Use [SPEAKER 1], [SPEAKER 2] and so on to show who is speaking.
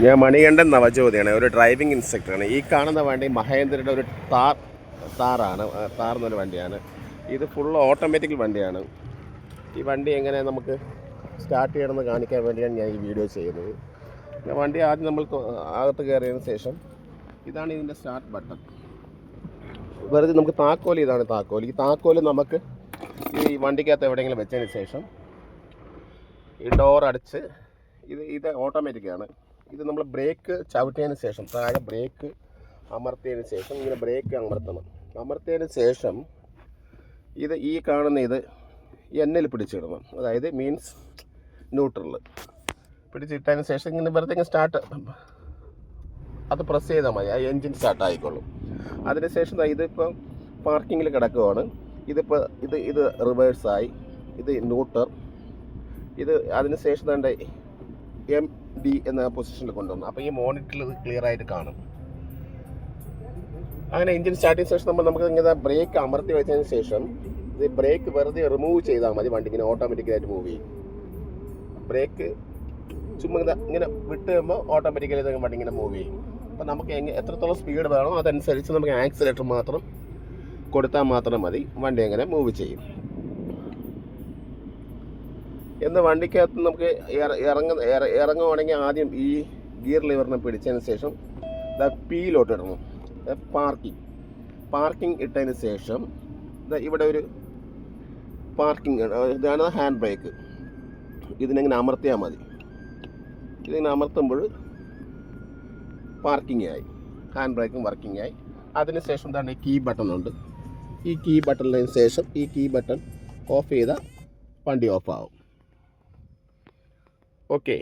[SPEAKER 1] ഞാൻ മണികണ്ഠൻ നവജ്യോതിയാണ്, ഒരു ഡ്രൈവിംഗ് ഇൻസ്ട്രക്ടറാണ്. ഈ കാണുന്ന വണ്ടി മഹേന്ദ്രയുടെ ഒരു താറാണ്. താർ എന്നൊരു വണ്ടിയാണ്. ഇത് ഫുൾ ഓട്ടോമാറ്റിക് വണ്ടിയാണ്. ഈ വണ്ടി എങ്ങനെ നമുക്ക് സ്റ്റാർട്ട് ചെയ്യണമെന്ന് കാണിക്കാൻ വേണ്ടിയാണ് ഞാൻ ഈ വീഡിയോ ചെയ്യുന്നത്. വണ്ടി ആദ്യം നമ്മൾ അകത്ത് കയറിയതിന് ശേഷം ഇതാണ് ഇതിൻ്റെ സ്റ്റാർട്ട് ബട്ടൺ. വെറുതെ നമുക്ക് താക്കോൽ, ഇതാണ് താക്കോൽ. ഈ താക്കോൽ നമുക്ക് ഈ വണ്ടിക്കകത്ത് എവിടെയെങ്കിലും വെച്ചതിന് ശേഷം ഈ ഡോർ അടച്ച് ഇത് ഓട്ടോമാറ്റിക്കാണ്. ഇത് നമ്മൾ ബ്രേക്ക് ചവിട്ടിയതിന് ശേഷം, താഴെ ബ്രേക്ക് അമർത്തിയതിന് ശേഷം ഇങ്ങനെ ബ്രേക്ക് അമർത്തിയതിന് ശേഷം ഈ കാണുന്ന ഇത് എന്നിൽ പിടിച്ചിടണം. അതായത് മീൻസ് ന്യൂട്രൽ പിടിച്ചിട്ടതിന് ശേഷം ഇങ്ങനെ വെറുതെ സ്റ്റാർട്ട് അത് പ്രസ് ചെയ്താൽ മതി, ആ എൻജിൻ സ്റ്റാർട്ട് ആയിക്കോളും. അതിനുശേഷം ഇതിപ്പോൾ പാർക്കിങ്ങിൽ കിടക്കുകയാണ്. ഇതിപ്പോൾ ഇത് റിവേഴ്സായി, ഇത് ന്യൂട്രൽ, അതിനുശേഷം തന്നെ MD എന്ന പൊസിഷനിൽ കൊണ്ടുവന്നു. അപ്പോൾ ഈ മോണിറ്ററിൽ ഇത് ക്ലിയർ ആയിട്ട് കാണും. അങ്ങനെ എഞ്ചിൻ സ്റ്റാർട്ടിങ് ശേഷം നമുക്ക് ഇങ്ങനെ ബ്രേക്ക് അമർത്തി വെച്ചതിന് ശേഷം ഇത് ബ്രേക്ക് വെറുതെ റിമൂവ് ചെയ്താൽ മതി, വണ്ടി ഇങ്ങനെ ഓട്ടോമാറ്റിക്കായിട്ട് മൂവ് ചെയ്യും. ബ്രേക്ക് ചുമ്മാ ഇങ്ങനെ വിട്ട് കഴിയുമ്പോൾ ഓട്ടോമാറ്റിക്കലി വണ്ടി ഇങ്ങനെ മൂവ് ചെയ്യും. അപ്പോൾ നമുക്ക് എത്രത്തോളം സ്പീഡ് വേണോ അതനുസരിച്ച് നമുക്ക് ആക്സിലേറ്റർ മാത്രം കൊടുത്താൽ മാത്രം മതി, വണ്ടി അങ്ങനെ മൂവ് ചെയ്യും. എന്ന് വണ്ടിക്കകത്ത് നമുക്ക് ഇറങ്ങുവാണെങ്കിൽ ആദ്യം ഈ ഗിയർ ലിവറിനെ പിടിച്ചതിന് ശേഷം പീലോട്ട് ഇടണം. പാർക്കിംഗ് ഇട്ടതിന് ശേഷം ഇവിടെ ഒരു പാർക്കിംഗ്, ഇതാണ് ഹാൻഡ് ബ്രേക്ക്. ഇതിനെങ്ങനെ അമർത്തിയാൽ മതി. ഇതിങ്ങനെ അമർത്തുമ്പോൾ പാർക്കിംഗ് ആയി, ഹാൻഡ് ബ്രേക്കും വർക്കിംഗ് ആയി. അതിനുശേഷം എന്താണ് ഈ കീ ബട്ടൺ ഉണ്ട്. ഈ കീ ബട്ടണിന് ശേഷം ഈ കീ ബട്ടൺ ഓഫ് ചെയ്താൽ വണ്ടി ഓഫ് ആവും. ഓക്കെ.